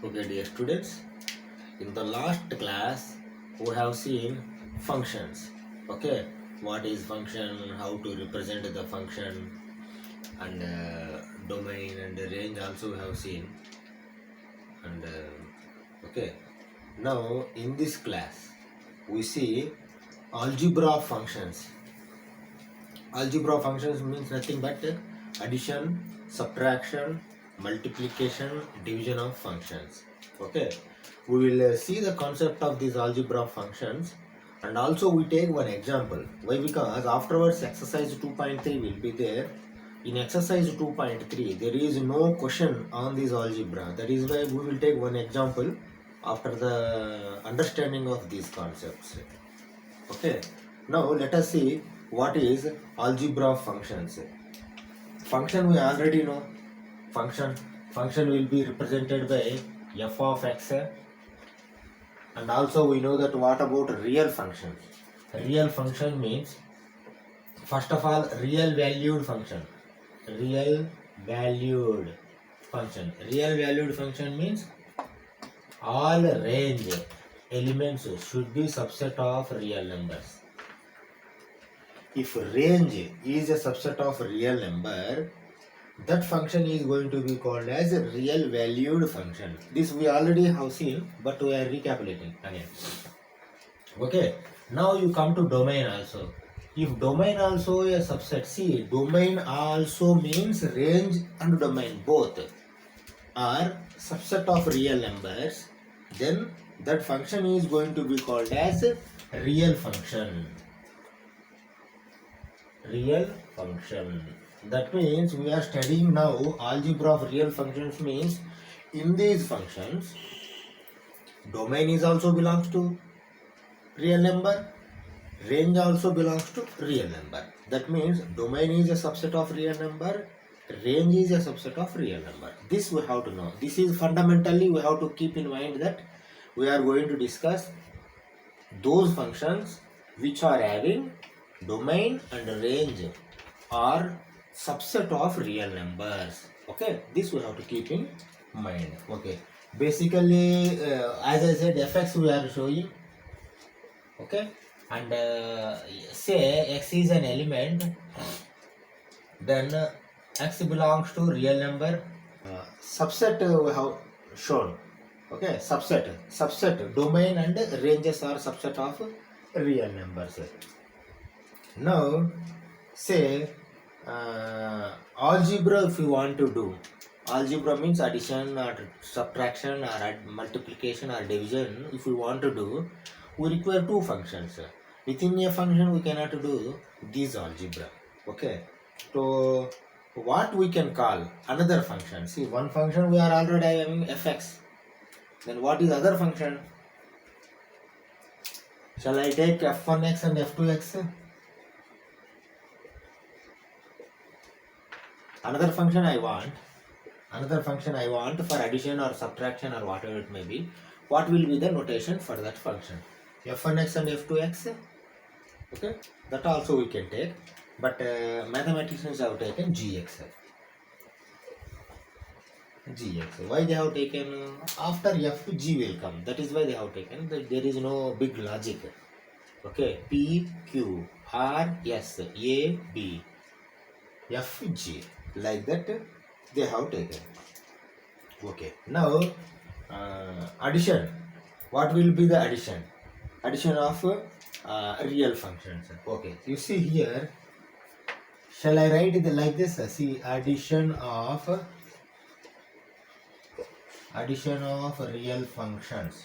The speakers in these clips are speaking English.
Okay, dear students, in the last class we have seen functions. Okay, what is function, how to represent the function, and domain and range also we have seen. And okay, now in this class we see algebra of functions. Algebra functions means nothing but addition, subtraction, multiplication, division of functions. Okay, we will see the concept of these algebra functions, and also we take one example. Why? Because afterwards exercise 2.3 will be there. In exercise 2.3 there is no question on this algebra. That is why we will take one example after the understanding of these concepts. Okay, now let us see what is algebra of functions. Function we already know. Function will be represented by f of x, and also we know that what about real function. Real function means, first of all, real valued function. Real valued function means all range elements should be subset of real numbers. If range is a subset of real number, that function is going to be called as a real valued function. This we already have seen, but we are recapitulating again. Okay, now you come to domain also. If domain also a subset, see, domain also means range and domain both are subset of real numbers, then that function is going to be called as real function. Real function. That means we are studying now algebra of real functions. Means in these functions domain is also belongs to real number, range also belongs to real number. That means domain is a subset of real number, range is a subset of real number. This we have to know. This is fundamentally we have to keep in mind that we are going to discuss those functions which are having domain and range are subset of real numbers. Okay, this we have to keep in mind. Okay, basically as I said, fx we are showing. Okay, and say x is an element, then x belongs to real number. Subset we have shown. Okay, subset domain and ranges are subset of real numbers. Now say algebra, if you want to do algebra means addition or subtraction or multiplication or division, if we want to do, we require two functions. Within a function we cannot do this algebra. Okay, so what we can call another function. See, one function we are already having fx, then what is other function? Shall I take f1x and f2x? Another function I want for addition or subtraction or whatever it may be. What will be the notation for that function? f1x and f2x. Okay, that also we can take, but mathematicians have taken gx. Why they have taken? After f, g will come. That is why they have taken. There is no big logic. Okay, p, q, r, s, a, b, f, g, like that they have taken. Okay, now addition. What will be the addition? Addition of real functions. Okay, you see here, shall I write it like this? See, addition of real functions.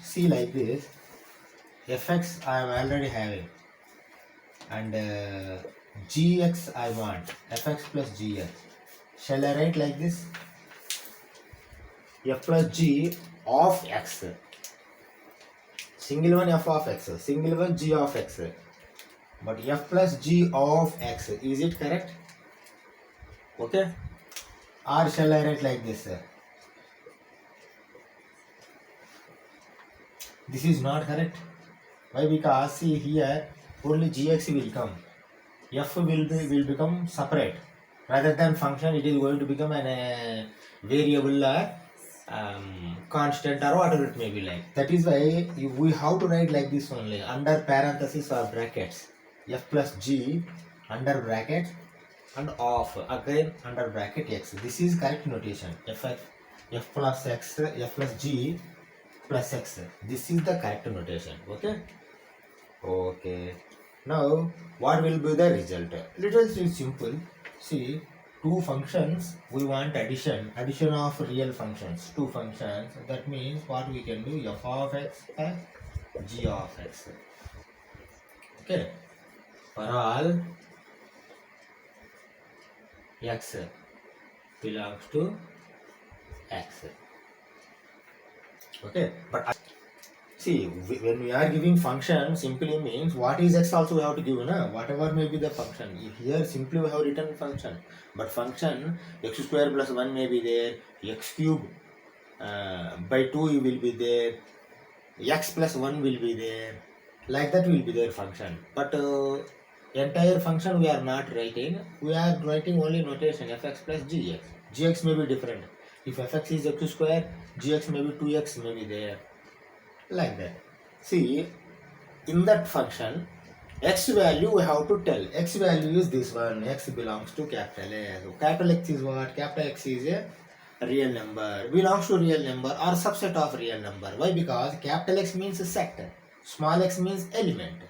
See, like this, fx I am already having, and gx I want, fx plus gx. Shall I write like this? F plus g of x. Single one f of x, single one g of x. But f plus g of x, is it correct? Okay. Or shall I write like this? This is not correct. Why? Because see here only gx will come. F will become separate. Rather than function, it is going to become an variable or constant or whatever it may be like. That is why we have to write like this only, under parenthesis or brackets, f plus g under bracket and of again under bracket x. This is correct notation. F plus x, f plus g plus x. This is the correct notation. Okay. Okay. Now, what will be the result? Result is simple. See, two functions, we want addition of real functions. Two functions, that means what we can do, f of x plus g of x. Okay. For all x belongs to x. Okay. But see, when we are giving function, simply means what is x also we have to give, na? Whatever may be the function. Here simply we have written function, but function x square plus 1 may be there, x cube by 2 will be there, x plus 1 will be there, like that will be their function. But entire function we are not writing, we are writing only notation fx plus gx. Gx may be different. If fx is x square, gx may be 2x may be there. Like that. See, in that function, x value we have to tell. X value is this one. X belongs to capital X. Capital X is what? Capital X is a real number. Belongs to real number or subset of real number. Why? Because capital X means set. Small x means element.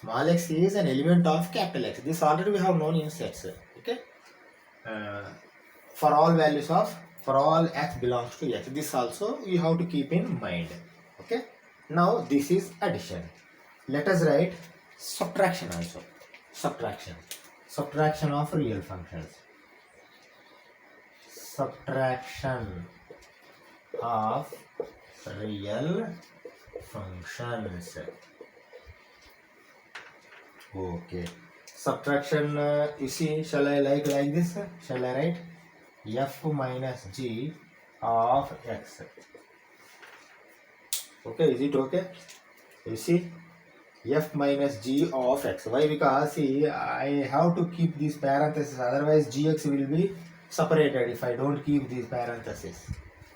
Small x is an element of capital X. This already we have known in sets. Okay. For all values of, for all x belongs to x. This also you have to keep in mind. Okay. Now this is addition. Let us write subtraction also. Subtraction. Subtraction of real functions. Subtraction of real functions. Okay. Subtraction, you see, shall I like this? Shall I write f minus g of x? Okay, is it okay? You see, f minus g of x. Why? Because see, I have to keep these parentheses, otherwise gx will be separated if I don't keep these parentheses.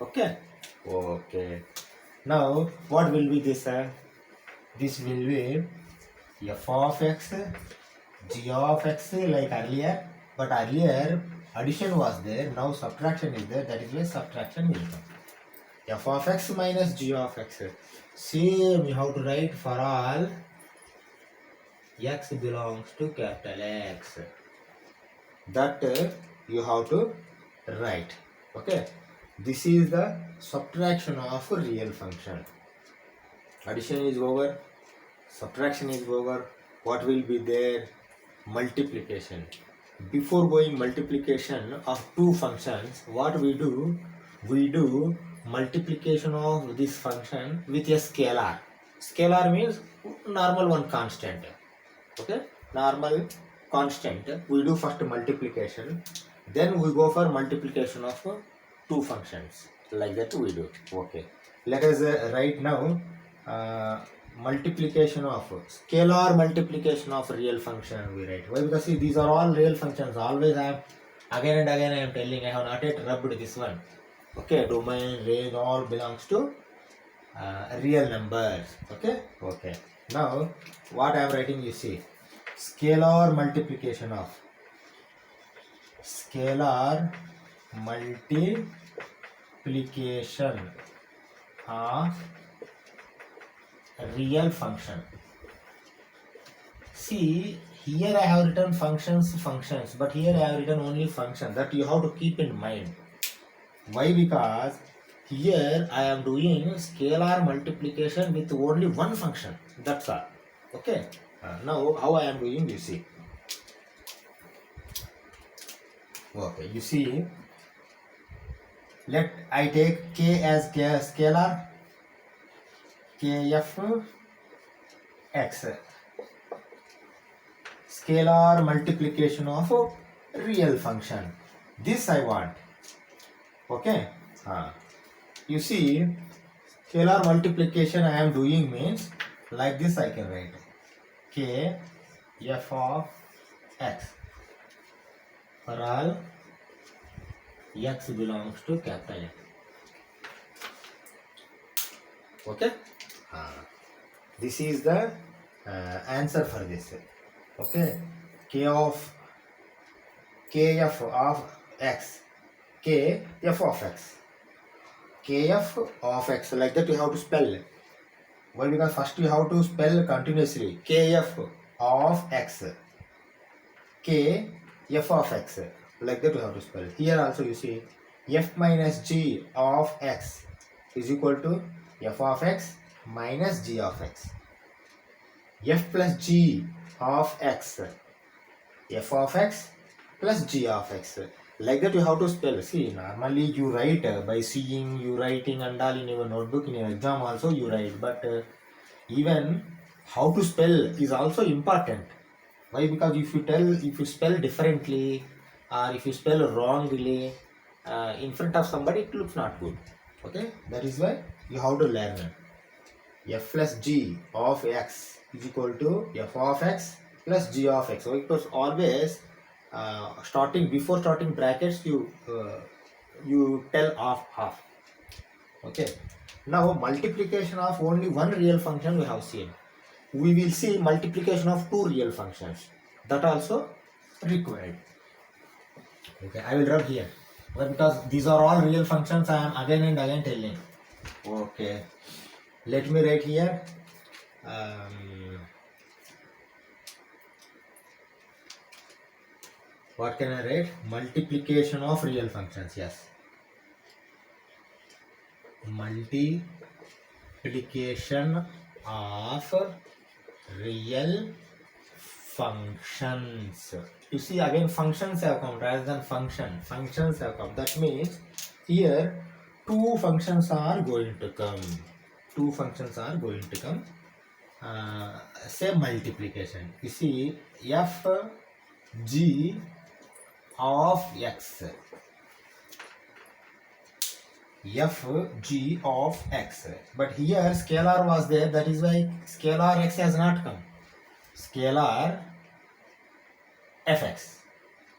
Okay? Okay. Now, what will be this? This will be f of x, g of x like earlier, but earlier addition was there, now subtraction is there, that is why subtraction will come. F of x minus g of x. Same you have to write for all x belongs to capital X. That you have to write. Okay. This is the subtraction of a real function. Addition is over. Subtraction is over. What will be there? Multiplication. Before going multiplication of two functions, what we do? We do multiplication of this function with a scalar. Scalar means normal one, constant. Okay, normal constant. We do first multiplication, then we go for multiplication of two functions. Like that we do. Okay. Let us write now multiplication of scalar multiplication of real function we write. Why? Because see, these are all real functions. Always I am again and again I am telling, I have not yet rubbed this one. Okay, domain, range, all belongs to real numbers. Okay. Okay. Now what I am writing, you see, scalar multiplication of real function. See, here I have written functions, but here I have written only function. That you have to keep in mind. Why? Because here I am doing scalar multiplication with only one function. That's all. Okay. Now how I am doing, you see. Okay, you see. Let I take k as scalar. Kf x. Scalar multiplication of a real function. This I want. Okay. You see, scalar multiplication I am doing means like this I can write k f of x. for all x belongs to capital F. Okay, this is the answer for this. Okay, kf of x, kf of x, kf of x, like that you have to spell. Why? Because first you have to spell continuously kf of x, kf of x, like that you have to spell. Here also you see f minus g of x is equal to f of x minus g of x. F plus g of x, f of x plus g of x, like that you have to spell. See, normally you write by seeing, you writing and all in your notebook, in your exam also you write, but even how to spell is also important. Why? Because if you spell differently, or if you spell wrongly in front of somebody, it looks not good. Okay, that is why you have to learn f plus g of x is equal to f of x plus g of x. So it was always before starting brackets, you tell half. Okay, now multiplication of only one real function we have seen. We will see multiplication of two real functions, that also required. Okay, I will rub here. Well, because these are all real functions, I am again and again telling. Okay, let me write here. What can I write? Multiplication of real functions. Yes, multiplication of real functions. You see, again functions have come rather than functions have come. That means here two functions are going to come. Say multiplication. You see, f g of x, f g of x, but here scalar was there, that is why scalar x has not come. Scalar fx.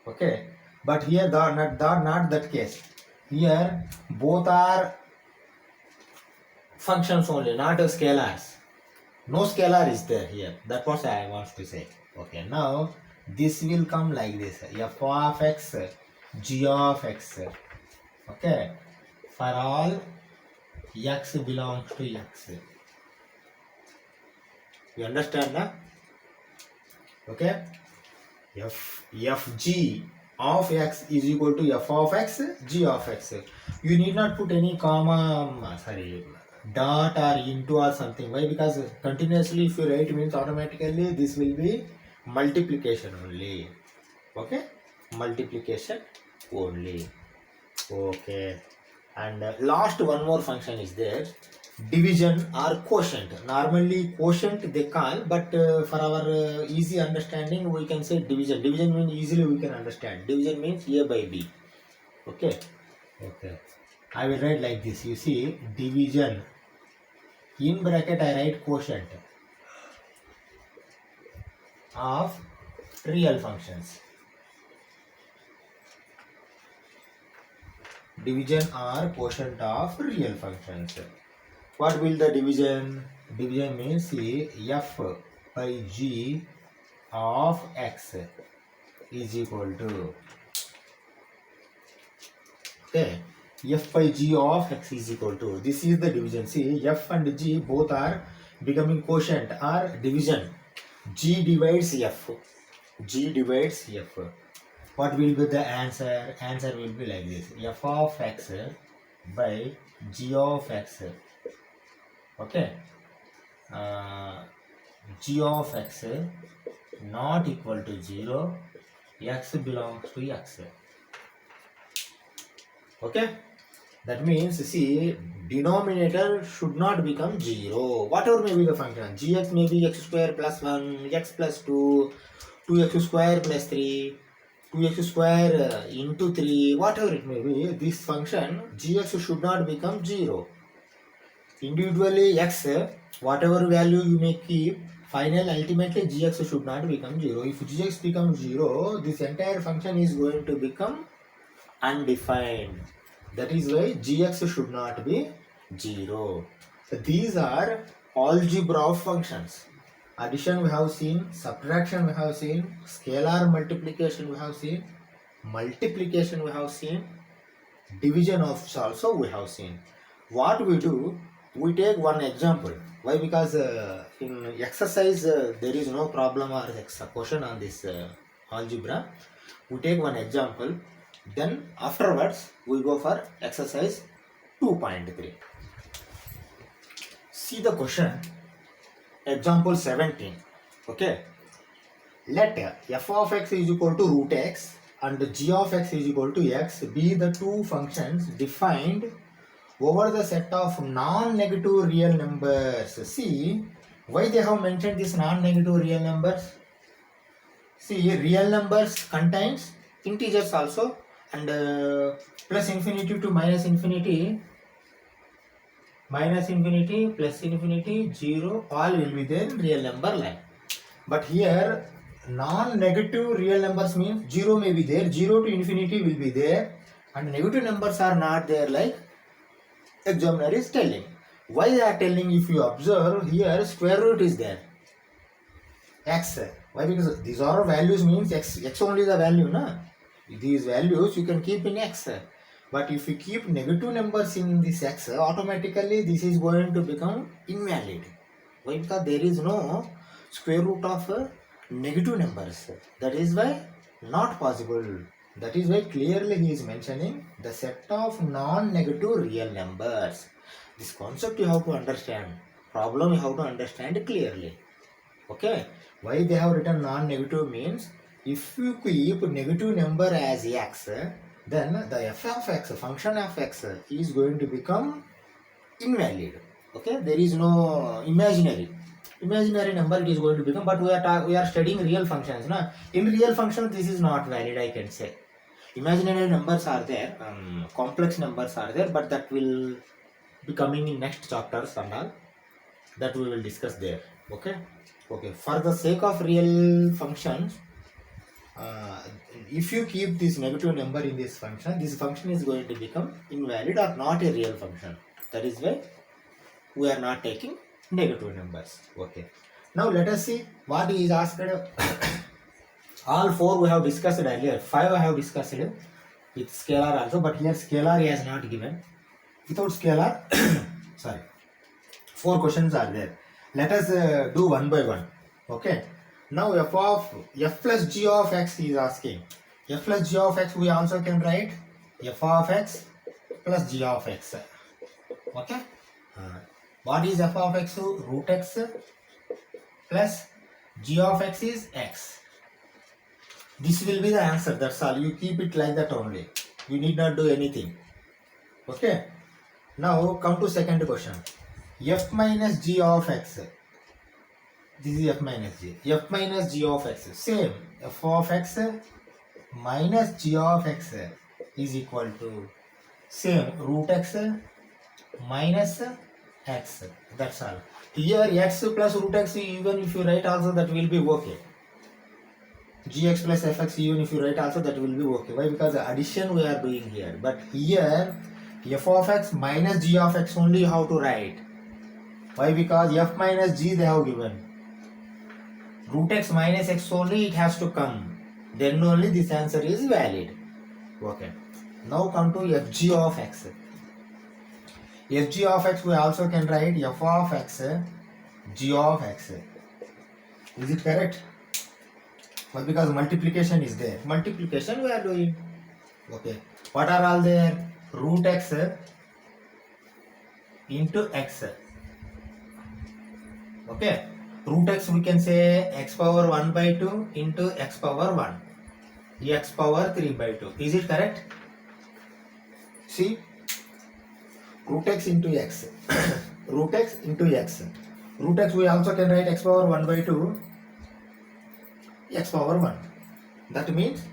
Okay, but here not that case. Here both are functions only, not scalars. No scalar is there here. That's what I want to say. Okay, now this will come like this: f of x, g of x. Okay, for all x belongs to x. You understand that? Okay, fg of x is equal to f of x, g of x. You need not put any comma, dot or into or something. Why? Because continuously if you write means automatically this will be multiplication only. Okay, multiplication only. Okay, and last one more function is there, division or quotient. Normally quotient they call, but for our easy understanding we can say division. Division means easily we can understand. Division means a by b. Okay, I will write like this. You see, division, in bracket I write quotient of real functions. Division or quotient of real functions. What will the division? Division means see, f by g of x is equal to, okay, f by g of x is equal to, this is the division. See, f and g both are becoming quotient or division. G divides f. What will be the answer? Answer will be like this: f of x by g of x. Okay, g of x not equal to 0, x belongs to x. Okay, that means see, denominator should not become 0. Whatever may be the function, gx may be x square plus 1, x plus 2, 2x square plus 3, 2x square into 3, whatever it may be, this function gx should not become 0. Individually x, whatever value you may keep, Finally, ultimately, gx should not become 0. If gx becomes 0, this entire function is going to become undefined. That is why gx should not be 0. So these are algebra of functions. Addition we have seen, subtraction we have seen, scalar multiplication we have seen, multiplication we have seen, division of also we have seen. What we do, we take one example. Why? Because in exercise there is no problem or question on this algebra. We take one example, then afterwards we go for exercise 2.3. See the question, example 17. Okay, let f of x is equal to root x and g of x is equal to x be the two functions defined over the set of non-negative real numbers. See, why they have mentioned this non-negative real numbers? See, real numbers contains integers also, and plus infinity to minus infinity, plus infinity, 0, all will be there in real number line. But here, non-negative real numbers means 0 may be there, 0 to infinity will be there, and negative numbers are not there, like examiner is telling. Why they are telling? If you observe here, square root is there, x. Why? Because these are values means x only the value, na? These values you can keep in x. But if you keep negative numbers in this x, automatically this is going to become invalid. Why? Because there is no square root of negative numbers. That is why not possible. That is why clearly he is mentioning the set of non-negative real numbers. This concept you have to understand. Problem you have to understand clearly. Okay. Why they have written non-negative means, if you keep negative number as x, then the f of x, function of x, is going to become invalid. Okay. There is no imaginary number it is going to become, but we are studying real functions, na? In real functions this is not valid, I can say. Imaginary numbers are there, complex numbers are there, but that will be coming in next chapters and all, that we will discuss there. Okay. For the sake of real functions, if you keep this negative number in this function is going to become invalid or not a real function. That is why we are not taking negative numbers. Okay. Now let us see what is asked. All 4 we have discussed earlier. 5 I have discussed with scalar also, but here scalar he has not given. Without scalar, sorry, 4 questions are there. Let us do one by one. Okay. Now f plus g of x is asking. F plus g of x we also can write f of x plus g of x. Okay. What is f of x? Root x plus g of x is x. This will be the answer. That's all. You keep it like that only. You need not do anything. Okay. Now come to second question. F minus g of x. This is f minus g. F minus g of x. Same. F of x minus g of x is equal to same root x minus x. That's all. Here x plus root x, even if you write also, that will be okay. Gx plus fx, even if you write also, that will be okay. Why? Because the addition we are doing here. But here f of x minus g of x only you have to write. Why? Because f minus g they have given. Root x minus x only it has to come. Then only this answer is valid. Okay. Now come to fg of x. Fg of x we also can write f of x g of x. Is it correct? Well, because multiplication is there. Multiplication we are doing. Okay. What are all there? Root x into x. Okay. Root x we can say x power 1 by 2 into x power 1. X power 3 by 2. Is it correct? See? Root x into x. Root x into x. Root x we also can write x power 1 by 2. X power 1. That means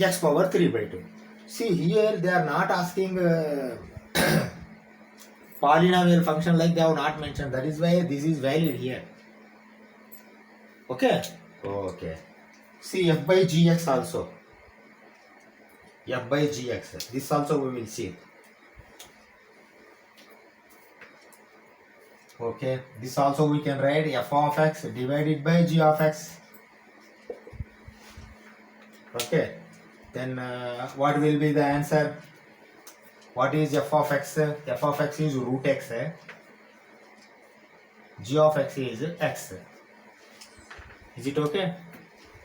x power 3 by 2. See, here they are not asking polynomial function, like they have not mentioned. That is why this is valid here. Okay. See f by gx also. F by gx. This also we will see. Okay. This also we can write f of x divided by g of x. Okay. Then what will be the answer? What is f of x? F of x is root x. G of x is x. Is it okay?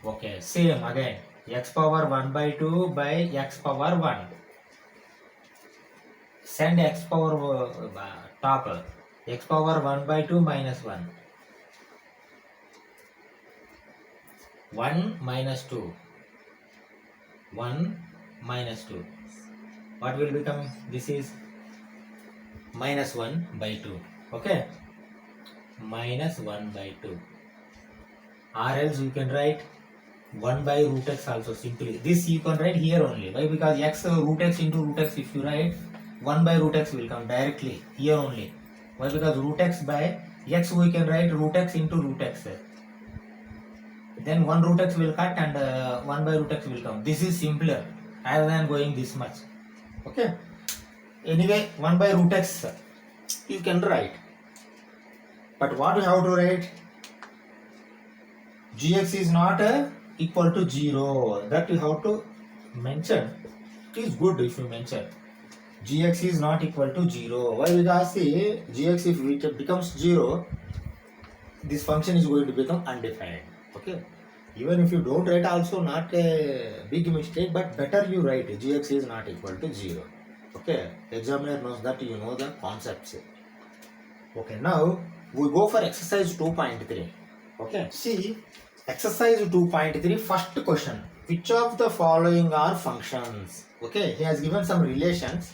Okay. Same again. X power 1 by 2 by x power 1. Send x power top. X power 1 by 2 minus 1. 1 minus 2. 1 minus 2. What will become? This is minus 1 by 2. Okay? Minus 1 by 2. Or else you can write 1 by root x also simply. This you can write here only. Why? Because x root x into root x, if you write 1 by root x will come directly here only. Why? Because root x by x we can write root x into root x. Then 1 root x will cut and 1 by root x will come. This is simpler rather than going this much. Okay. Anyway, 1 by root x you can write. But what you have to write? Gx is not equal to 0. That you have to mention. It is good if you mention. Gx is not equal to 0. Why? Because see, Gx if it becomes 0, this function is going to become undefined. Okay. Even if you don't write also not a big mistake, but better you write Gx is not equal to 0. Okay. Examiner knows that you know the concepts. Okay. Now we go for exercise 2.3. Okay. See, exercise 2.3 first question. Which of the following are functions? Okay. He has given some relations.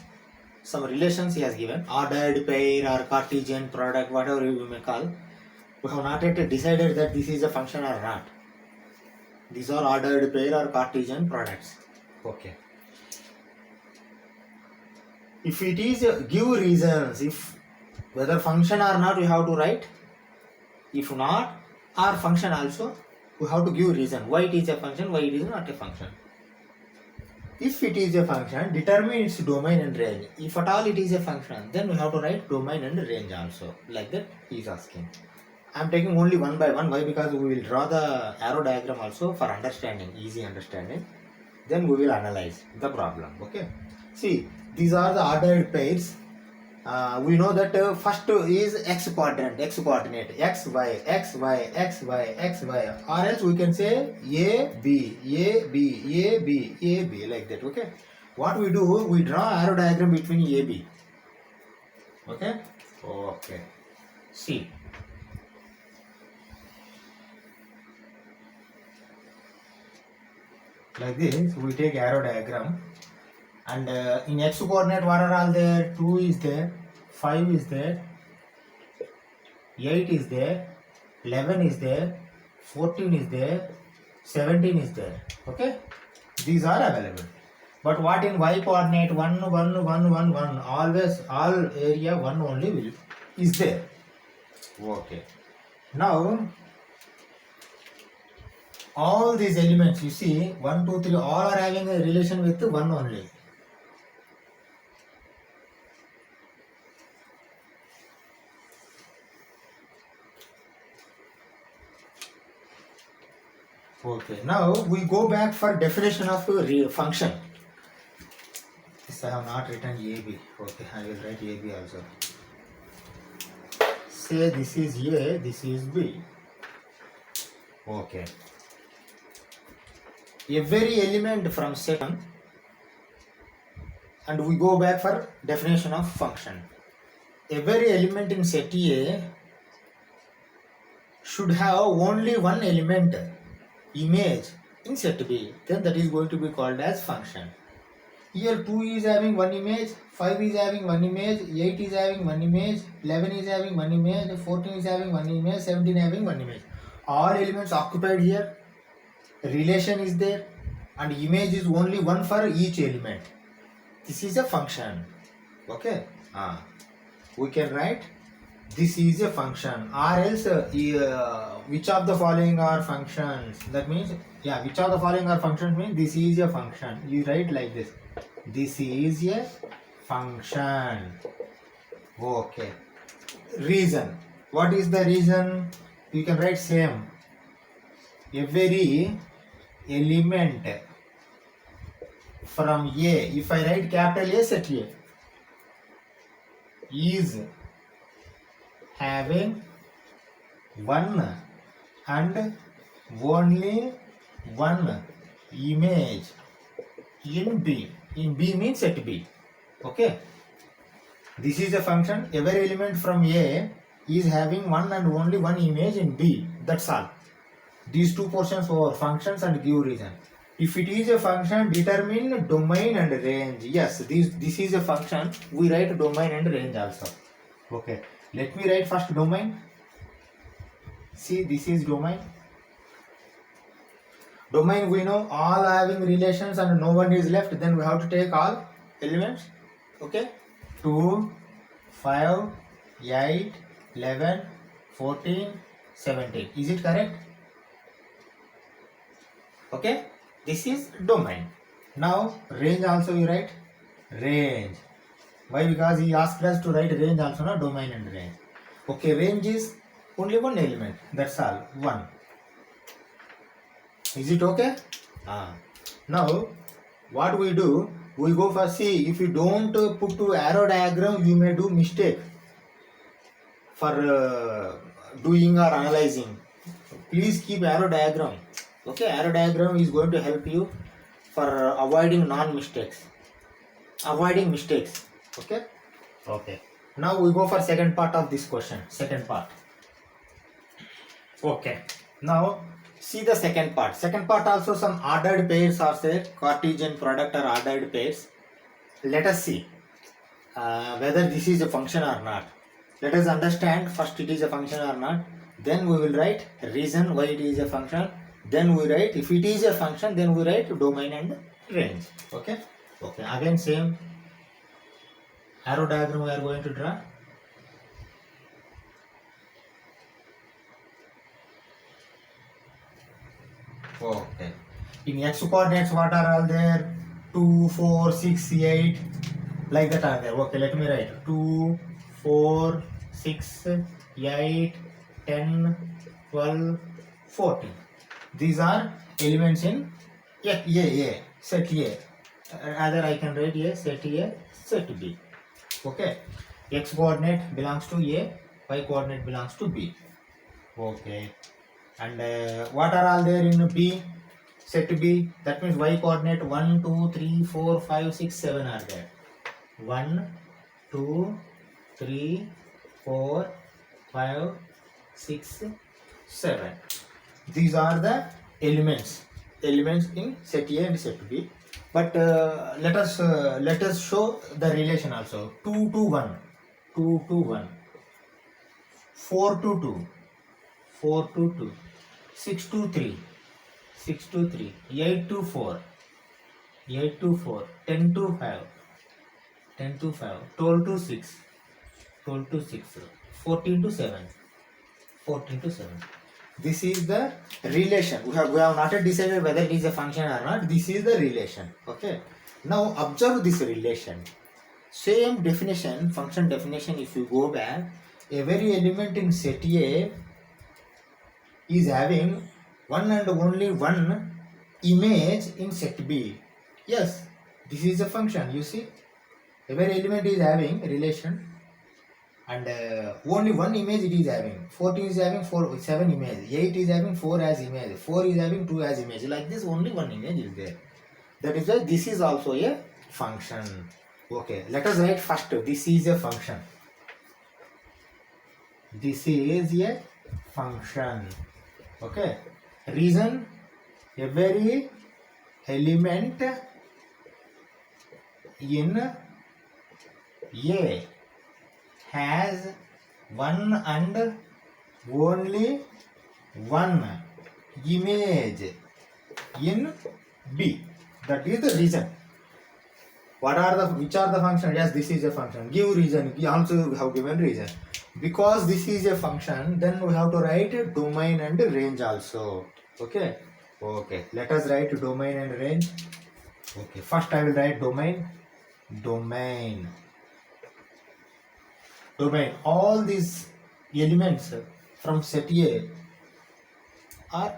Some relations he has given. Ordered pair or Cartesian product, whatever you may call. We have not yet decided that this is a function or not. These are ordered pair or Cartesian products. Okay. If it is, give reasons. If whether function or not, you have to write. If not, or function also, you have to give reason. Why it is a function, why it is not a function. If it is a function, determine its domain and range. If at all it is a function, then we have to write domain and range also. Like that he is asking. I am taking only one by one. Why? Because we will draw the arrow diagram also for understanding, easy understanding. Then we will analyze the problem. Okay. See, these are the ordered pairs. We know that first is x coordinate, x, y, x, y, x, y, x, y. Or else we can say A, B, A, B, A, B, A, B, like that. Okay. What we do, we draw arrow diagram between A, B. Okay. Okay. See. Like this, we take arrow diagram, and in x coordinate what are all there? 2 is there, 5 is there, 8 is there, 11 is there, 14 is there, 17 is there. Okay, these are available. But what in y coordinate? 1, 1, 1, 1, 1. Always all area 1 only is there. Okay. Now all these elements, you see, 1, 2, 3, all are having a relation with 1 only. Okay, now we go back for definition of function. This I have not written AB. Okay, I will write AB also. Say this is A, this is B. Okay. Every element from set 1, and we go back for definition of function. Every element in set A should have only one element, image, in set B. Then that is going to be called as function. Here 2 is having one image, 5 is having one image, 8 is having one image, 11 is having one image, 14 is having one image, 17 having one image. All elements occupied here. Relation is there, and image is only one for each element. This is a function. Okay. We can write this is a function, or else which of the following are functions, that means, yeah, which of the following are functions means this is a function. You write like this is a function. Okay. Reason, what is the reason? You can write same, every element from A, if I write capital A, set A, is having one and only one image in B. In B means set B. Okay. This is a function, every element from A is having one and only one image in B. That's all. These two portions are functions and give reason. If it is a function, determine domain and range. Yes, this is a function. We write domain and range also. Okay. Let me write first domain. See, this is domain. Domain, we know all having relations and no one is left. Then we have to take all elements. Okay. 2, 5, 8, 11, 14, 17. Is it correct? Okay. This is domain. Now range also you write range. Why? Because he asked us to write range also, not domain and range. Okay, range is only one element. That's all. One. Is it okay? Now what we do? We go for C. If you don't put to arrow diagram, you may do mistake for doing or analyzing. Please keep arrow diagram. Okay, arrow diagram is going to help you for avoiding non-mistakes, avoiding mistakes. Okay. Okay. Now we go for second part of this question. Second part. Okay. Now see the second part. Second part also some ordered pairs are there. Cartesian product or ordered pairs. Let us see whether this is a function or not. Let us understand first it is a function or not. Then we will write reason why it is a function. Then we write, if it is a function, then we write domain and range. Okay. Okay. Again same arrow diagram we are going to draw. Okay. In x coordinates, what are all there? 2, 4, 6, 8. Like that are there. Okay, let me write 2, 4, 6, 8, 10, 12, 14. These are elements in A, set A. Either I can write A, set B. Okay. X coordinate belongs to A, Y coordinate belongs to B. Okay. And what are all there in B? Set B. That means Y coordinate 1, 2, 3, 4, 5, 6, 7 are there. 1, 2, 3, 4, 5, 6, 7. These are the elements in set A and set B. But let us show the relation also. 2 to 1, 2 to 1, 4 to 2, 4 to 2, 6 to 3, 6 to 3, 8 to 4, 8 to 4, 10 to 5, 10 to 5, 12 to 6, 12 to 6, 14 to 7, 14 to 7. This is the relation. We have not yet decided whether it is a function or not. This is the relation. Okay. Now observe this relation. Same definition, function definition. If you go back, every element in set A is having one and only one image in set B. Yes, this is a function. You see, every element is having a relation. And only one image it is having. 14 is having 7 image. 8 is having 4 as image. 4 is having 2 as image. Like this, only one image is there. That is why this is also a function. Okay, let us write first. This is a function. This is a function. Okay. Reason, every element in A has one and only one image in B. That is the reason. Which are the function? Yes, this is a function. Give reason. We also have given reason. Because this is a function, then we have to write domain and range also. Okay. Okay. Let us write domain and range. Okay. First I will write domain. Domain. Domain. All these elements from set A are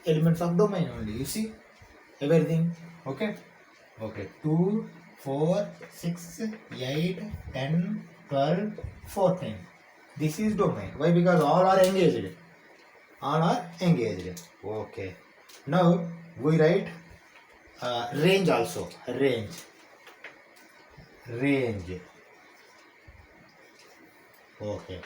elements of domain only. You see everything. Okay. Okay. 2, 4, 6, 8, 10, 12, 14. This is domain. Why? Because all are engaged. All are engaged. Okay. Now we write range also. Range. Range. Okay.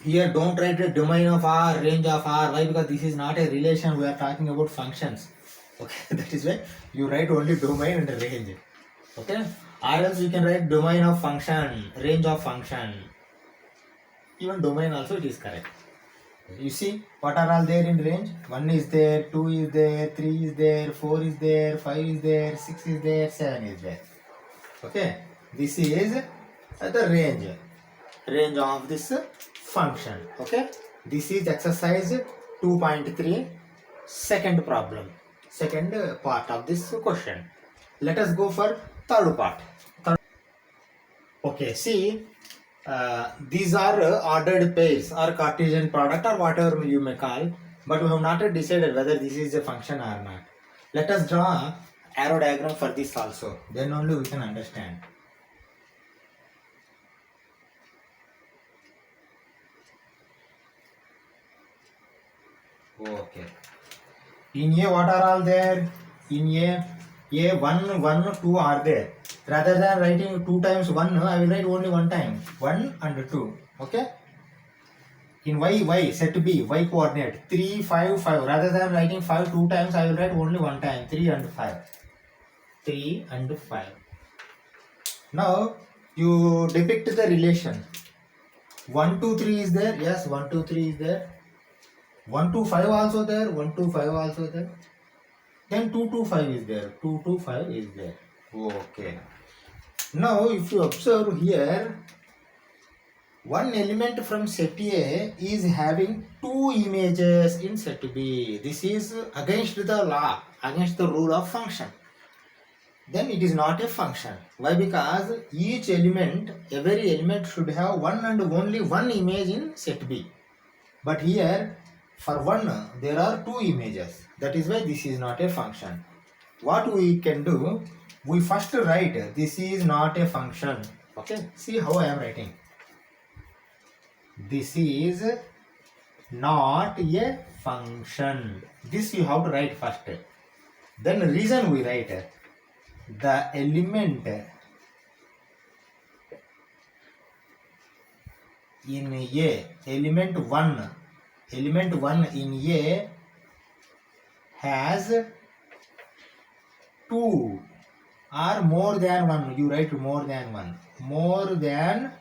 Here don't write the domain of R, range of R. Why? Because this is not a relation. We are talking about functions. Okay. That is why you write only domain and range. Okay. Or else you can write domain of function, range of function. Even domain also it is correct. You see what are all there in range? 1 is there, 2 is there, 3 is there, 4 is there, 5 is there, 6 is there, 7 is there. Okay. This is the range of this function. Okay. This is exercise 2.3, second problem, second part of this question. Let us go for third part. Okay, see, these are ordered pairs or Cartesian product or whatever you may call, but we have not yet decided whether this is a function or not. Let us draw arrow diagram for this also, then only we can understand. Okay. In A, what are all there? In A 1, 1, 2 are there. Rather than writing 2 times 1, I will write only 1 time. 1 and 2. Okay. In Y, set B, Y coordinate 3, 5, 5. Rather than writing 5 2 times, I will write only 1 time. 3 and 5. 3 and 5. Now you depict the relation. 1 2 3 is there. Yes, 1 2 3 is there. 1 2 5 also there. 1 2 5 also there. Then 2 2 5 is there. 2 2 5 is there. Okay. Now if you observe here, one element from set A is having 2 images in set B. This is against the law, against the rule of function. Then it is not a function. Why? Because each element, every element should have one and only one image in set B. But here for one there are 2 images. That is why this is not a function. What we can do, we first write this is not a function. Okay, see how I am writing. This is not a function. This you have to write first. Then reason we write the element in A, element 1 in A has 2 or more than 1. You write more than 1. More than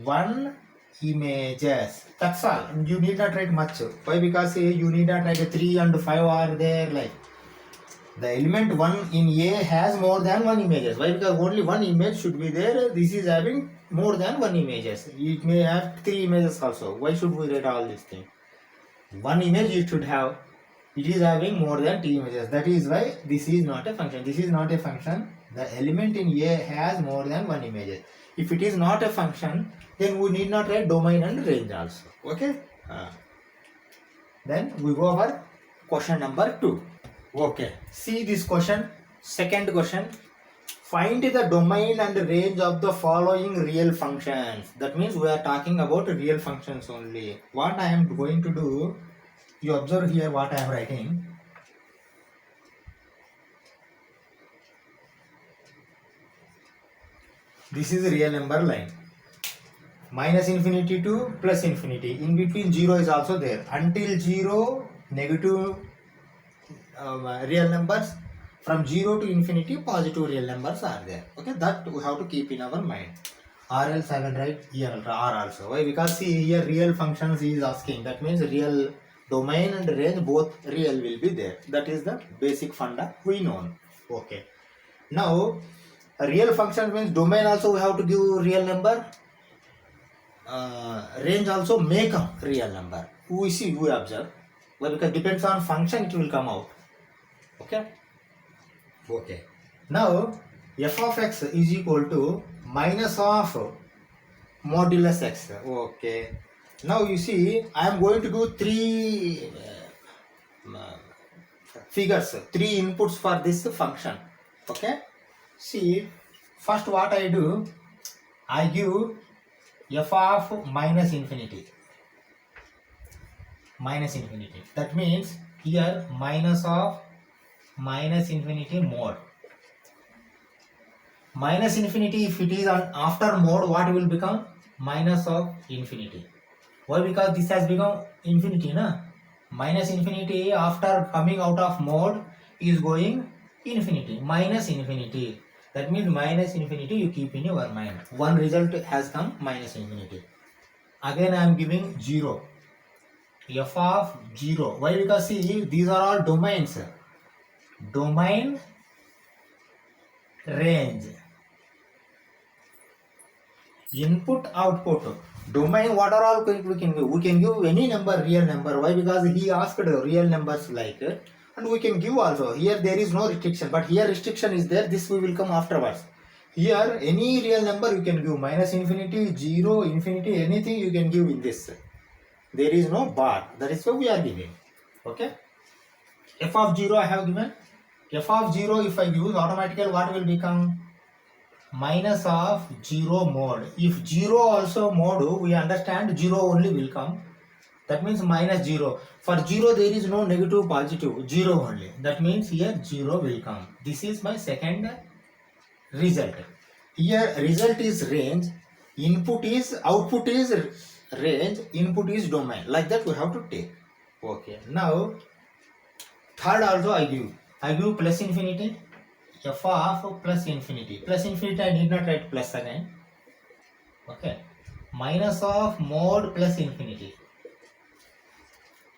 1 images. That's all. You need not write much. Why? Because you need not write 3 and 5 are there. Like the element 1 in A has more than 1 images. Why? Because only 1 image should be there. This is having more than 1 images. It may have 3 images also. Why should we write all these things? 1 image it should have. It is having more than 2 images. That is why this is not a function. This is not a function. The element in A has more than 1 images. If it is not a function, then we need not write domain and range also. Okay. Then we go over question number 2. Okay. See this question. Second question. Find the domain and range of the following real functions. That means we are talking about real functions only. What I am going to do, you observe here what I am writing. This is a real number line. Minus infinity to plus infinity. In between 0 is also there. Until 0, negative real numbers. From 0 to infinity, positive real numbers are there. Okay, that we have to keep in our mind. Or else I will write here R also. Why? Because see here real functions he is asking. That means real domain and range both real will be there. That is the basic funda we know. Okay. Now A real function means domain also we have to give real number. Range also make a real number. We see, we observe. Well, because depends on function, it will come out. Okay. Okay. Now f of x is equal to minus of modulus x. Okay. Now you see, I am going to do three figures, three inputs for this function. Okay. See, first what I do, I give f of minus infinity. Minus infinity. That means here minus of minus infinity mode. Minus infinity, if it is on after mode, what will become? Minus of infinity. Why? Because this has become infinity, na? Minus infinity after coming out of mode is going infinity. Minus infinity. That means minus infinity you keep in your mind. One result has come minus infinity. Again I am giving 0. F of 0. Why? Because see, these are all domains. Domain, range, input, output. Domain, what are all we can give? We can give any number, real number. Why? Because he asked real numbers like, and we can give also. Here there is no restriction, but here restriction is there. This we will come afterwards. Here any real number you can give. Minus infinity, 0, infinity, anything you can give in this. There is no bar. That is why we are giving. Okay. F of 0 I have given. F of 0 if I use, automatically what will become? Minus of 0 mode. If 0 also mode, we understand 0 only will come. That means minus 0. For 0 there is no negative, positive. 0 only. That means here 0 will come. This is my second result. Here result is range. Output is range. Input is domain. Like that we have to take. Okay. Now third also I give plus infinity. F of plus infinity. Plus infinity I need not write plus again. Okay. Minus of mode plus infinity.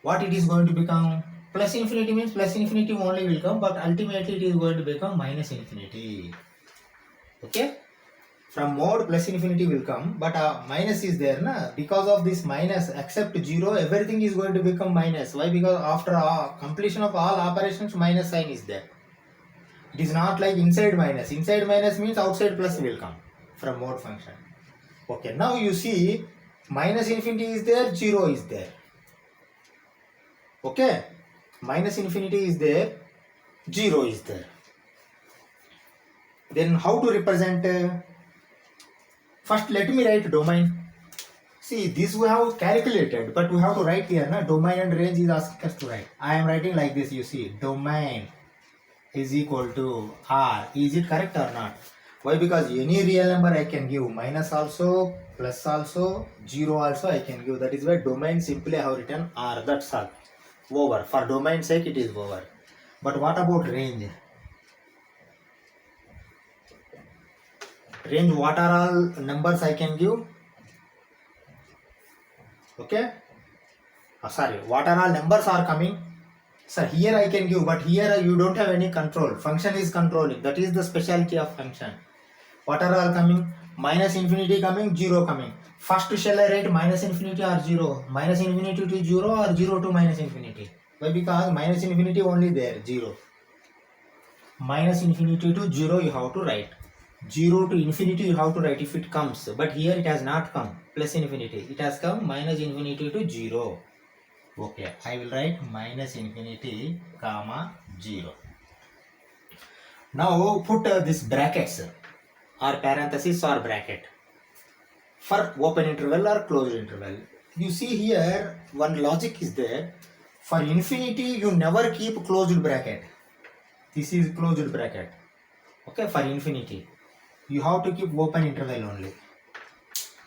What it is going to become? Plus infinity means plus infinity only will come, but ultimately it is going to become minus infinity. Okay. From mode plus infinity will come, but minus is there, na? Because of this minus, except 0, everything is going to become minus. Why? Because after completion of all operations, minus sign is there. It is not like inside minus. Inside minus means outside plus will come from mode function. Okay, now you see minus infinity is there, 0 is there. Okay, minus infinity is there, 0 is there. Then how to represent? First let me write domain. See, this we have calculated, but we have to write here, na? Domain and range is asking us to write. I am writing like this, you see, domain is equal to R. Is it correct or not? Why? Because any real number I can give. Minus also, plus also, 0 also I can give. That is why domain simply I have written R. That's all. Over. For domain sake it is over. But what about range? Range, what are all numbers I can give? Okay. Sorry, what are all numbers are coming? Sir, here I can give, but here you don't have any control. Function is controlling. That is the specialty of function. What are all coming? Minus infinity coming, 0 coming. First shall I write minus infinity or 0? Minus infinity to 0 or 0 to minus infinity? Why? Because minus infinity only there, 0. Minus infinity to 0 you have to write. 0 to infinity you have to write if it comes. But here it has not come. Plus infinity. It has come minus infinity to 0. Okay, I will write minus infinity, comma, 0. Now put this brackets or parenthesis or bracket for open interval or closed interval. You see here one logic is there. For infinity you never keep closed bracket. This is closed bracket. Okay, for infinity you have to keep open interval only.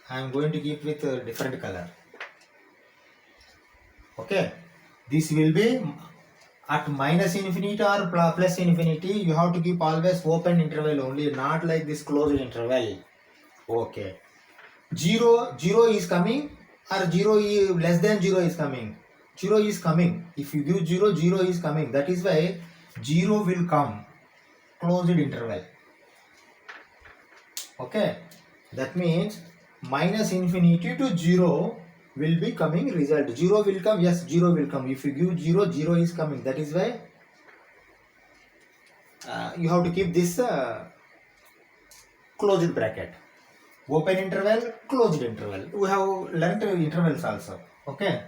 I am going to keep with a different color. Okay, this will be at minus infinity or plus infinity. You have to keep always open interval only, not like this closed interval. Okay, 0 is coming or 0 is less than 0 is coming. 0 is coming. If you give 0, 0 is coming. That is why 0 will come closed interval. Okay, that means minus infinity to 0 will be coming result. 0 will come, yes, 0 will come. If you give 0, 0 is coming. That is why you have to keep this closed bracket. Open interval, closed interval. We have learned intervals also. Okay.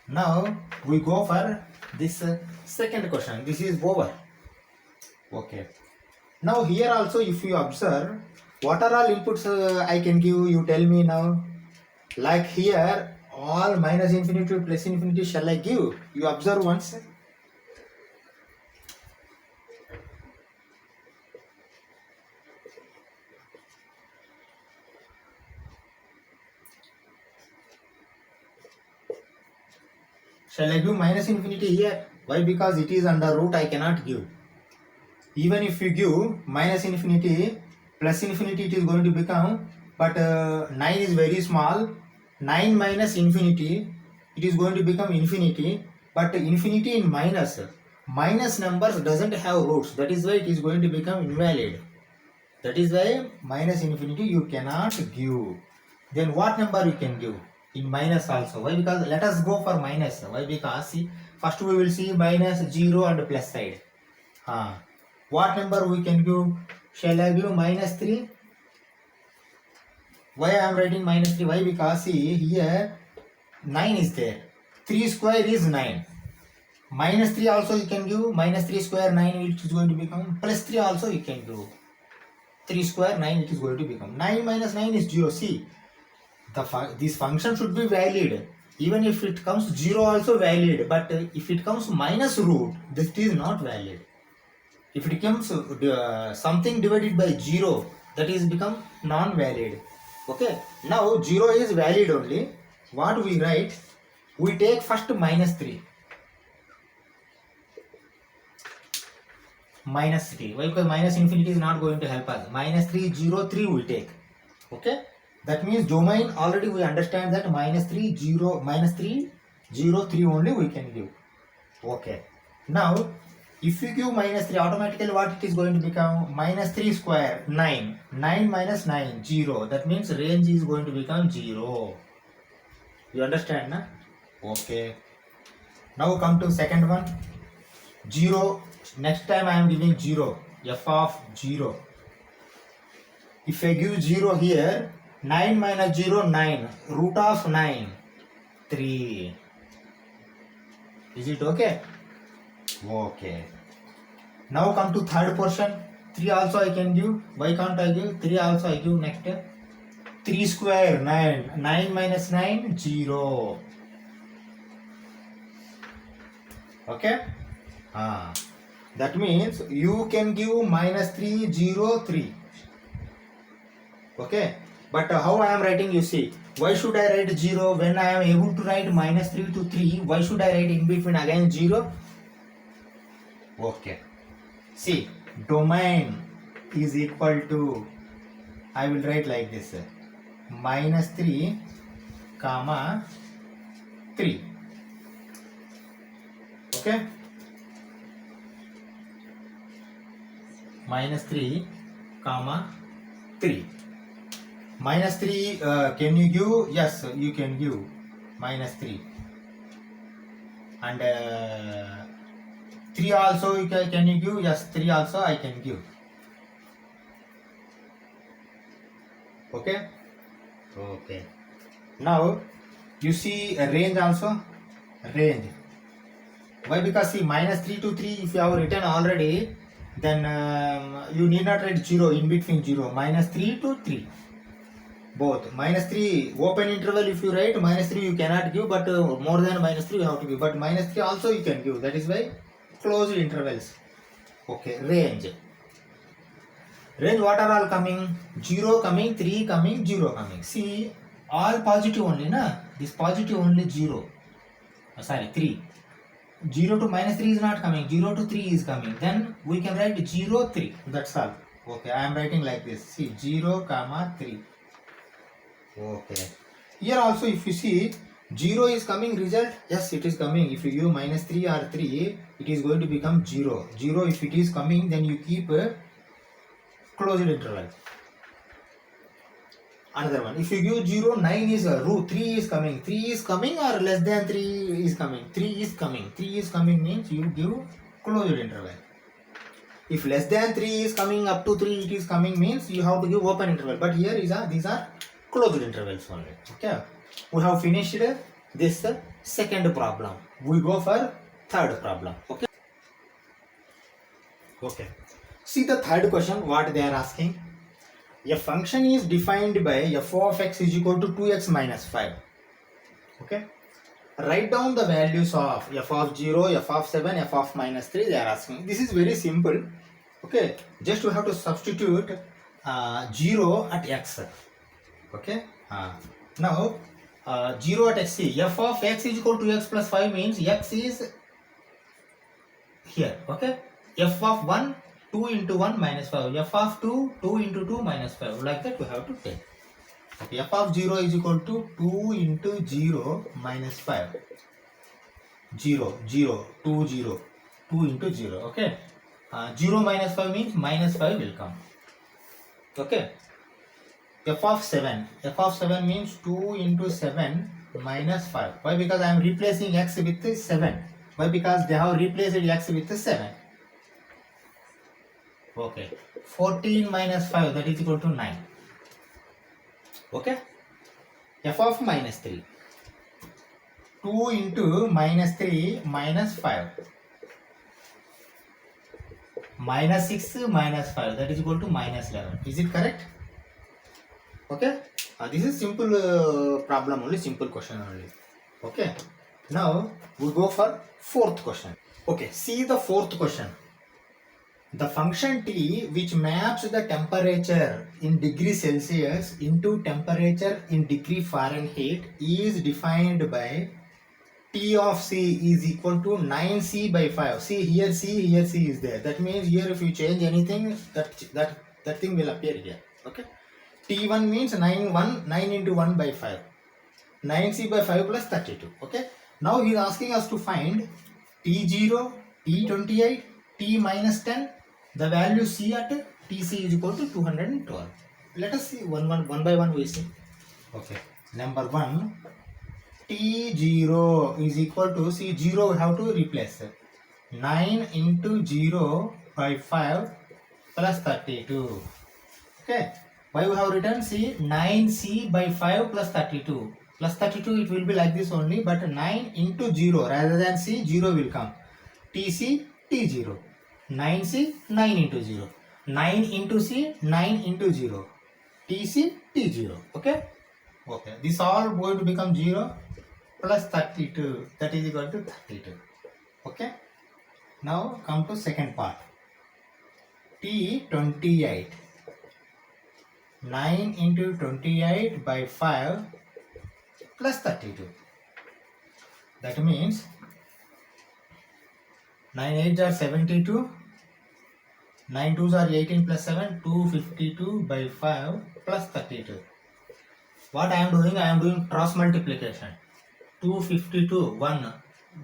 Now we go for this second question. This is over. Okay. Now here also, if you observe, what are all inputs I can give? You tell me now. Like here, all minus infinity to plus infinity shall I give? You observe once. Shall I give minus infinity here? Why? Because it is under root, I cannot give. Even if you give minus infinity, plus infinity, it is going to become, but 9 is very small. 9 minus infinity, it is going to become infinity, but infinity in minus. Minus numbers doesn't have roots. That is why it is going to become invalid. That is why minus infinity you cannot give. Then what number you can give? In minus also. Why? Because let us go for minus. Why? Because see, first we will see minus 0 and plus side. What number we can give? Shall I give minus 3? Why I am writing minus 3? Why? Because see, here 9 is there. 3 square is 9. Minus 3 also you can give. Minus 3 square 9, which is going to become. Plus 3 also you can give. 3 square 9, it is going to become. 9 minus 9 is 0. See, this function should be valid. Even if it comes 0 also valid. But if it comes minus root, this is not valid. If it comes something divided by 0, that is become non-valid. Okay. Now 0 is valid only. What we write? We take first minus 3. Minus 3. Why? Because minus infinity is not going to help us. Minus 3, 0, 3 we take. Okay. That means domain already we understand that minus 3, 0, minus 3, 0, 3 only we can give. Okay. Now, if you give minus 3, automatically what it is going to become? Minus 3 square, 9. 9 minus 9, 0. That means range is going to become 0. You understand, na? Okay. Now come to second one. 0. Next time I am giving 0. F of 0. If I give 0 here, 9 minus 0, 9. Root of 9, 3. Is it okay? Okay. Now come to third portion. 3 also I can give. Why can't I give? 3 also I give next. 3 square, 9. 9 minus 9, 0. Okay? That means you can give minus 3, 0, 3. Okay? But how I am writing, you see. Why should I write 0 when I am able to write minus 3 to 3? Why should I write in between again 0? Okay. See, domain is equal to, I will write like this. Minus 3, comma 3. Okay? Minus 3, comma 3. Minus 3, can you give? Yes, you can give minus 3. And 3 also can you give? Yes, 3 also I can give. Okay? Okay. Now, you see a range also? Range. Why? Because see, minus 3 to 3, if you have written already, then you need not write 0 in between 0. Minus 3 to 3. Both. Minus 3, open interval if you write, minus 3 you cannot give, but more than minus 3 you have to give. But minus 3 also you can give. That is why closed intervals. Okay. Range. Range, what are all coming? 0 coming, 3 coming, 0 coming. See, all positive only, na? This positive only 0. 3. 0 to minus 3 is not coming. 0 to 3 is coming. Then we can write 0, 3. That's all. Okay, I am writing like this. See, 0, comma 3. Okay. Here also if you see, 0 is coming result. Yes, it is coming. If you give minus 3 or 3, it is going to become 0. 0 if it is coming, then you keep a closed interval. Another one. If you give 0, 9 is root, 3 is coming. 3 is coming or less than 3 is coming? 3 is coming. 3 is coming means you give closed interval. If less than 3 is coming, up to 3 it is coming means you have to give open interval. But here these are closed intervals only. Okay. We have finished this second problem. We go for third problem. Okay. Okay. See the third question, what they are asking. A function is defined by f of x is equal to 2x minus 5. Okay. Write down the values of f of 0, f of 7, f of minus 3 they are asking. This is very simple. Okay. Just we have to substitute 0 at x. Okay. Now 0 at x, see f of x is equal to x plus 5 means x is here. Okay. F of 1, 2 into 1 minus 5. F of 2, 2 into 2 minus 5. Like that we have to take. Okay. F of 0 is equal to 2 into 0 minus 5. 0, 0, 2, 0. 2 into 0. Okay. 0 minus 5 means minus 5 will come. Okay. F of 7. F of 7 means 2 into 7 minus 5. Why? Because I am replacing x with 7. Why? Because they have replaced x with 7. Okay. 14 minus 5, that is equal to 9. Okay. F of minus 3. 2 into minus 3 minus 5. Minus 6 minus 5, that is equal to minus 11. Is it correct? Okay. This is simple problem only, simple question only. Okay. Now we go for fourth question. Okay. See the fourth question. The function t which maps the temperature in degree Celsius into temperature in degree Fahrenheit is defined by T of C is equal to 9C by 5. See here C is there. That means here if you change anything, that thing will appear here. Okay. T1 means 9 into 1 by 5. 9C by 5 plus 32. Okay. Now he is asking us to find T0, T28, T minus 10. The value C at Tc is equal to 212. Let us see one by one we see. Okay. Number 1, T0 is equal to, see 0 we have to replace. 9 into 0 by 5 plus 32. Okay. Why we have written, see 9C by 5 plus 32. Plus 32 it will be like this only, but 9 into 0 rather than C, 0 will come. Tc, T0. 9C, 9 into 0. 9 into C, 9 into 0. Tc, T0. Okay? Okay. This all going to become 0 plus 32. That is equal to 32. Okay? Now come to second part. T28. 9 into 28 by 5 plus 32. That means 9 8s are 72, 9 2s are 18 plus 7, 252 by 5 plus 32. What I am doing? I am doing cross multiplication. 252, 1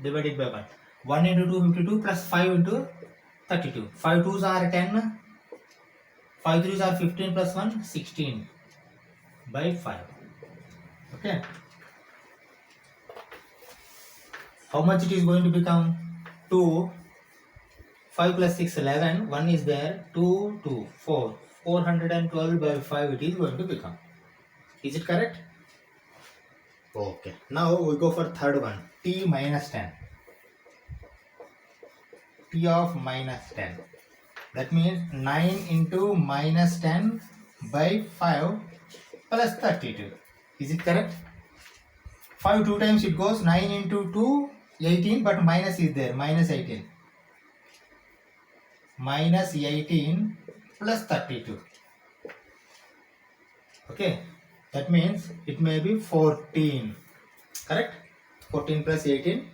divided by 1. 1 into 252 plus 5 into 32. 5 2s are 10, 5 3s are 15 plus 1, 16 by 5. Okay. How much it is going to become? 2, 5 plus 6, 11, 1 is there, 2, 2, 4, 412 by 5 it is going to become. Is it correct? Okay. Now we go for third one, T minus 10. T of minus 10. That means 9 into minus 10 by 5 plus 32. Is it correct? 5 2 times it goes, 9 into 2, 18, but minus is there, minus 18. Minus 18 plus 32. Okay. That means it may be 14. Correct? 14 plus 18.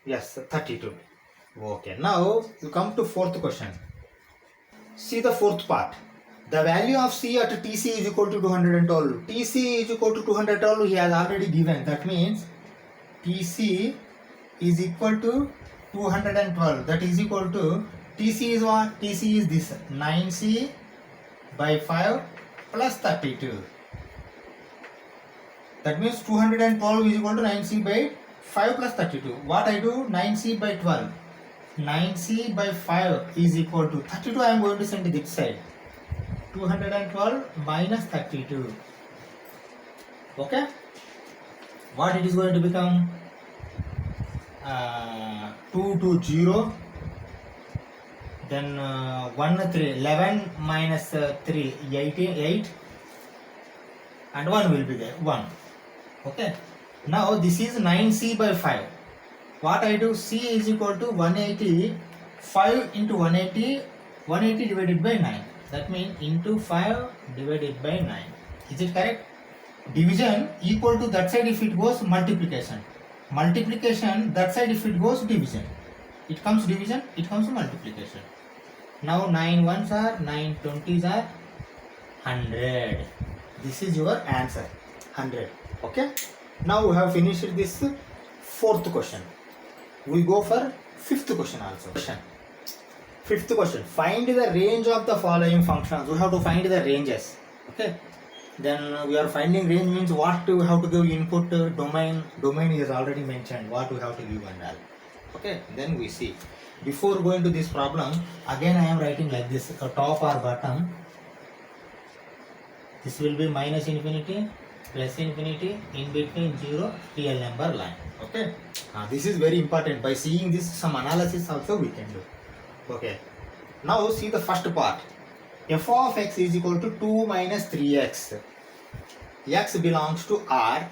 Yes, 32. Okay. Now you come to fourth question. See the fourth part. The value of C at Tc is equal to 212. Tc is equal to 212 he has already given. That means Tc is equal to 212. That is equal to, Tc is what? Tc is this 9C by 5 plus 32. That means 212 is equal to 9c by 5 plus 32. What I do? 9c by 12. 9c by 5 is equal to 32. I am going to send to this side. 212 minus 32. Okay? What it is going to become? 2 to 0. Then 1 3 11 minus 3 8 and 1 will be there 1. Okay, now this is 9c by 5. What I do? C is equal to 180. 5 into 180, 180 divided by 9, that means into 5 divided by 9. Is it correct? Division equal to that side if it goes multiplication, multiplication that side if it goes division. It comes division, it comes multiplication. Now 9 ones are 9 20s are 100. This is your answer, 100. Okay. Now we have finished this fourth question. We go for fifth question also. Fifth question. Find the range of the following functions. We have to find the ranges. Okay. Then we are finding range means what we have to give input, domain. Domain is already mentioned. What we have to give and all. Okay. Then we see. Before going to this problem, again I am writing like this, top or bottom. This will be minus infinity, plus infinity, in between 0, real number line. Okay. This is very important. By seeing this, some analysis also we can do. Okay. Now see the first part. F of x is equal to 2 minus 3x. X belongs to R,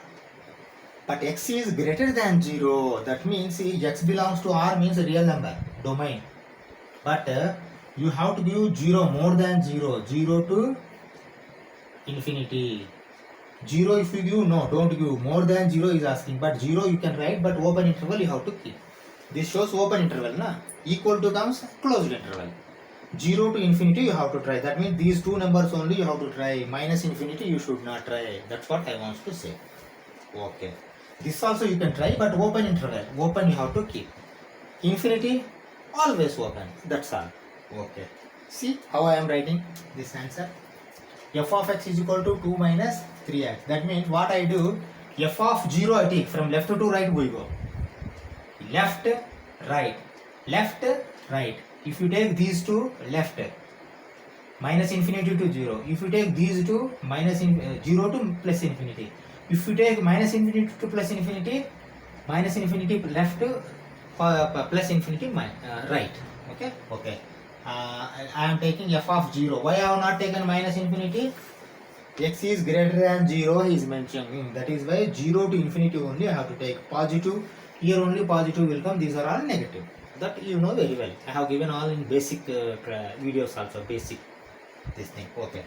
but x is greater than 0. That means x belongs to R means a real number, domain. But you have to give 0 more than 0. 0 to infinity. 0 if you give, no, don't give. More than 0 is asking, but 0 you can write, but open interval you have to keep. This shows open interval, na? Equal to comes closed interval. 0 to infinity you have to try. That means these two numbers only you have to try. Minus infinity you should not try. That's what I want to say. Okay. This also you can try, but open interval. Open you have to keep. Infinity always open. That's all. Okay. See how I am writing this answer. F of x is equal to 2 minus 3x. That means what I do, f of 0 I take. From left to right we go. Left, right. Left, right. If you take these two, left, minus infinity to 0. If you take these two, 0 to plus infinity. If you take minus infinity to plus infinity, minus infinity left, plus infinity right. Okay? Okay. I am taking f of 0. Why I have not taken minus infinity? X is greater than 0 is mentioned. That is why 0 to infinity only I have to take positive. Here only positive will come. These are all negative. That you know very well. I have given all in basic videos also. Basic this thing. Okay.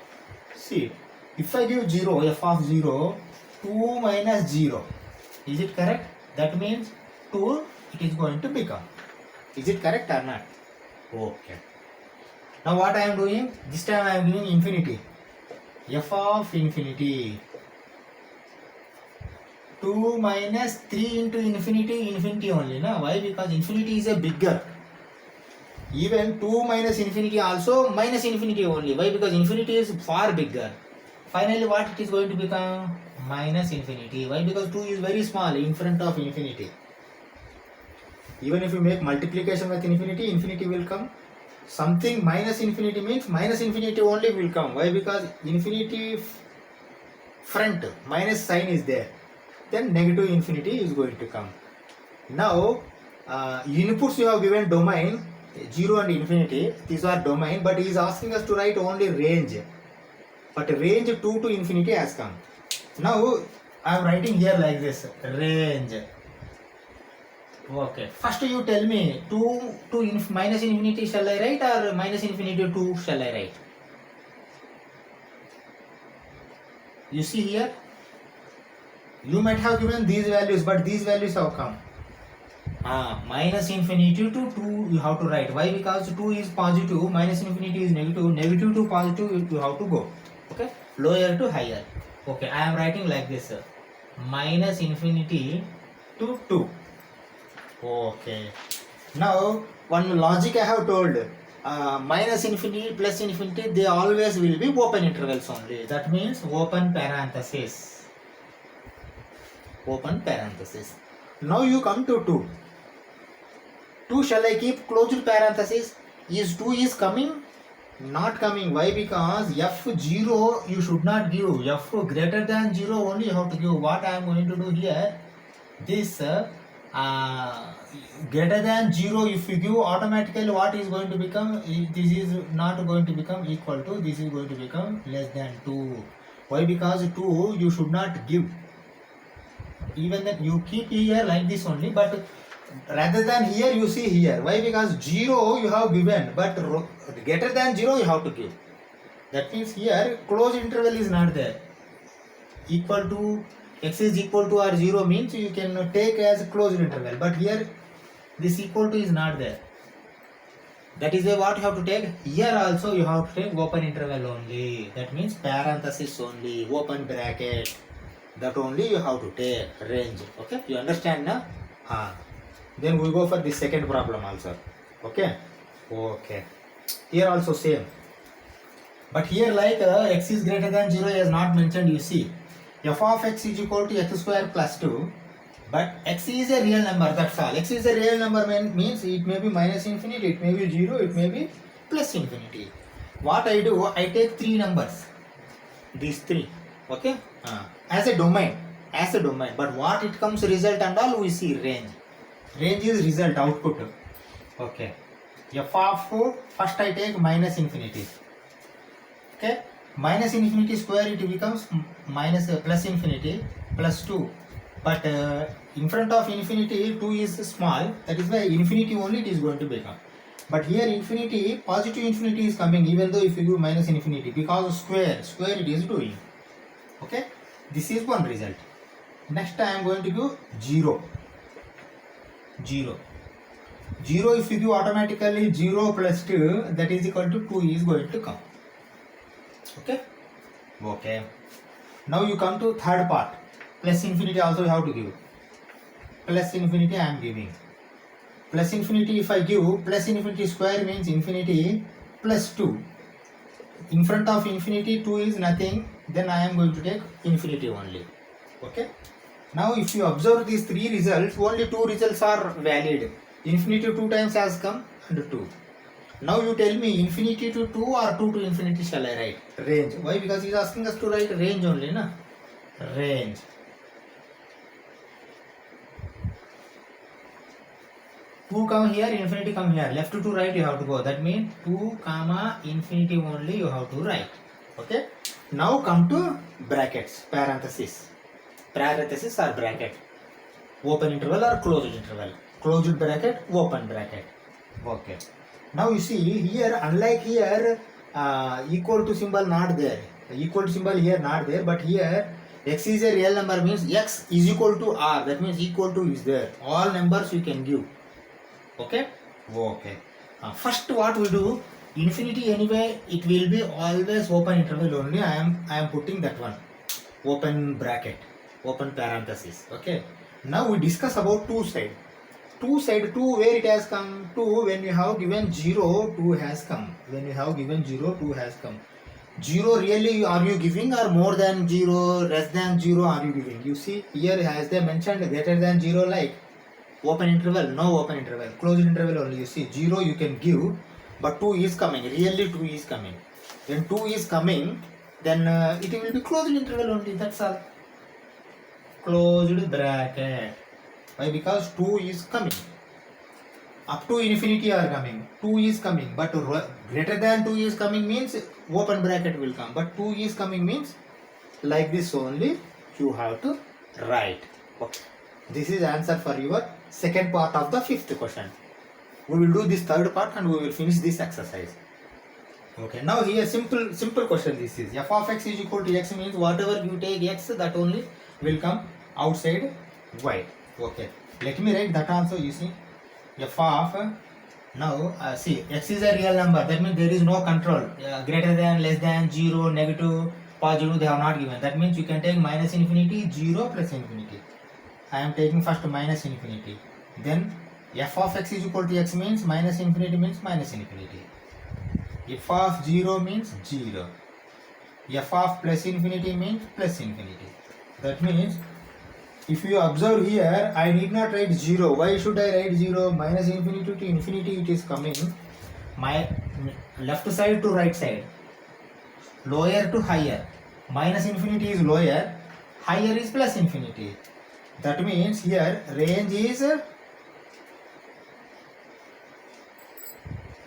See, if I give 0, f of 0, 2 minus 0. Is it correct? That means 2 it is going to become. Is it correct or not? Okay. Now what I am doing? This time I am doing infinity. F of infinity. 2 minus 3 into infinity, infinity only. Na? Why? Because infinity is a bigger. Even 2 minus infinity also minus infinity only. Why? Because infinity is far bigger. Finally what it is going to become? Minus infinity. Why? Because 2 is very small in front of infinity. Even if you make multiplication with infinity, infinity will come. Something minus infinity means minus infinity only will come. Why? Because infinity front minus sign is there. Then negative infinity is going to come. Now inputs you have given domain 0 and infinity. These are domain, but he is asking us to write only range. But range 2 to infinity has come. Now I am writing here like this, range. Okay. First you tell me 2 to minus infinity shall I write or minus infinity to 2 shall I write? You see here, you might have given these values, but these values have come. Minus infinity to 2 you have to write. Why? Because 2 is positive, minus infinity is negative, negative to positive you have to go. Okay, lower to higher. Okay, I am writing like this, minus infinity to 2. Okay, now one logic I have told. minus infinity, plus infinity, they always will be open intervals only. That means open parenthesis. Open parenthesis. Now you come to 2. 2 shall I keep closed parenthesis? Is 2 is coming? Not coming. Why? Because f0 you should not give. F greater than 0 only you have to give. What I am going to do here, this greater than 0 if you give, automatically what is going to become, this is not going to become equal to, this is going to become less than 2. Why? Because 2 you should not give. Even that you keep here like this only, but rather than here you see here. Why? Because 0 you have given, but greater than 0 you have to give. That means here closed interval is not there. Equal to, x is equal to or 0 means you can take as closed interval, but here this equal to is not there. That is what you have to take. Here also you have to take open interval only. That means parenthesis only, open bracket. That only you have to take, range. Okay, you understand now? Then we go for the second problem also. Okay. Here also same. But here like x is greater than 0 is not mentioned. You see, f of x is equal to x square plus 2. But x is a real number. That's all. X is a real number means it may be minus infinity, it may be 0, it may be plus infinity. What I do, I take 3 numbers. These 3. Okay. As a domain. But what it comes result and all, we see range. Range is result, output. Okay. F of first I take minus infinity. Okay. Minus infinity square it becomes minus plus infinity plus 2. But in front of infinity 2 is small. That is why infinity only it is going to become. But here infinity, positive infinity is coming even though if you do minus infinity, because square it is doing. Okay. This is one result. Next I am going to give 0. 0 if you give automatically 0 plus 2, that is equal to 2 is going to come. Okay. Now you come to third part. Plus infinity also you have to give. Plus infinity I am giving. Plus infinity if I give, plus infinity square means infinity plus 2. In front of infinity 2 is nothing, then I am going to take infinity only. Okay. Now if you observe these 3 results, only 2 results are valid. Infinity 2 times has come and 2. Now you tell me infinity to 2 or 2 to infinity shall I write? Range. Why? Because he is asking us to write range only, na? Range. Two come here, infinity come here. Left to right you have to go. That means 2 comma infinity only you have to write. Okay. Now come to brackets, parenthesis. Parenthesis or bracket. Open interval or closed interval. Closed bracket, open bracket. Okay. Now you see here, unlike here, equal to symbol not there. Equal to symbol here not there, but here x is a real number means x is equal to r. That means equal to is there. All numbers you can give. Okay. First what we do, infinity anyway it will be always open interval only. I am putting that one. Open bracket, open parenthesis. Okay. Now we discuss about two side. Two where it has come. 2 when you have given 0, 2 has come. When you have given 0, 2 has come. 0 really are you giving or more than 0, less than 0 are you giving? You see here as they mentioned greater than 0 like open interval, no open interval, closed interval only. You see 0 you can give, but 2 is coming, really 2 is coming. When 2 is coming, then it will be closed interval only, that's all. Closed bracket. Why? Because 2 is coming. Up to infinity are coming. 2 is coming. But greater than 2 is coming means open bracket will come. But 2 is coming means like this only you have to write. Okay. This is answer for your second part of the fifth question. We will do this third part and we will finish this exercise. Okay. Now here simple question this is. F of x is equal to x means whatever you take x, that only will come outside y. Okay, let me write that also. You see f of, now see x is a real number, that means there is no control, greater than, less than, 0, negative, positive they have not given. That means you can take minus infinity, 0 plus infinity. I am taking first minus infinity, then f of x is equal to x means minus infinity means minus infinity. f of 0 means 0, f of plus infinity means plus infinity. That means if you observe here, I need not write 0. Why should I write 0? Minus infinity to infinity it is coming. My left side to right side, lower to higher. Minus infinity is lower, higher is plus infinity. That means here range is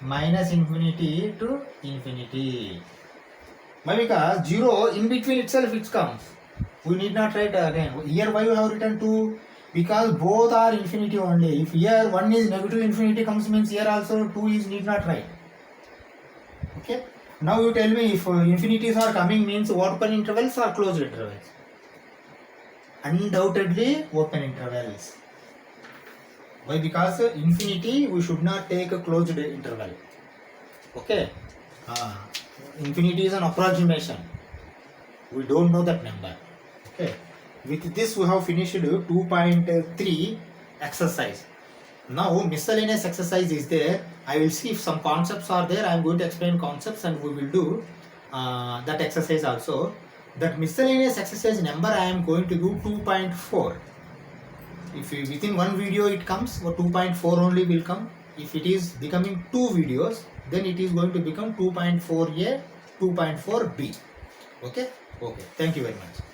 minus infinity to infinity. Why? Because 0 in between itself it comes. We need not write again. Here why you have written 2? Because both are infinity only. If here 1 is negative infinity comes, means here also 2 is need not write. Okay. Now you tell me if infinities are coming means open intervals or closed intervals? Undoubtedly open intervals. Why? Because infinity we should not take a closed interval. Okay. Infinity is an approximation. We don't know that number. Okay. With this we have finished 2.3 exercise. Now miscellaneous exercise is there. I will see if some concepts are there. I am going to explain concepts and we will do that exercise also. That miscellaneous exercise number I am going to do 2.4. If within one video it comes, 2.4 only will come. If it is becoming 2 videos, then it is going to become 2.4a, 2.4b. Okay. Okay. Thank you very much.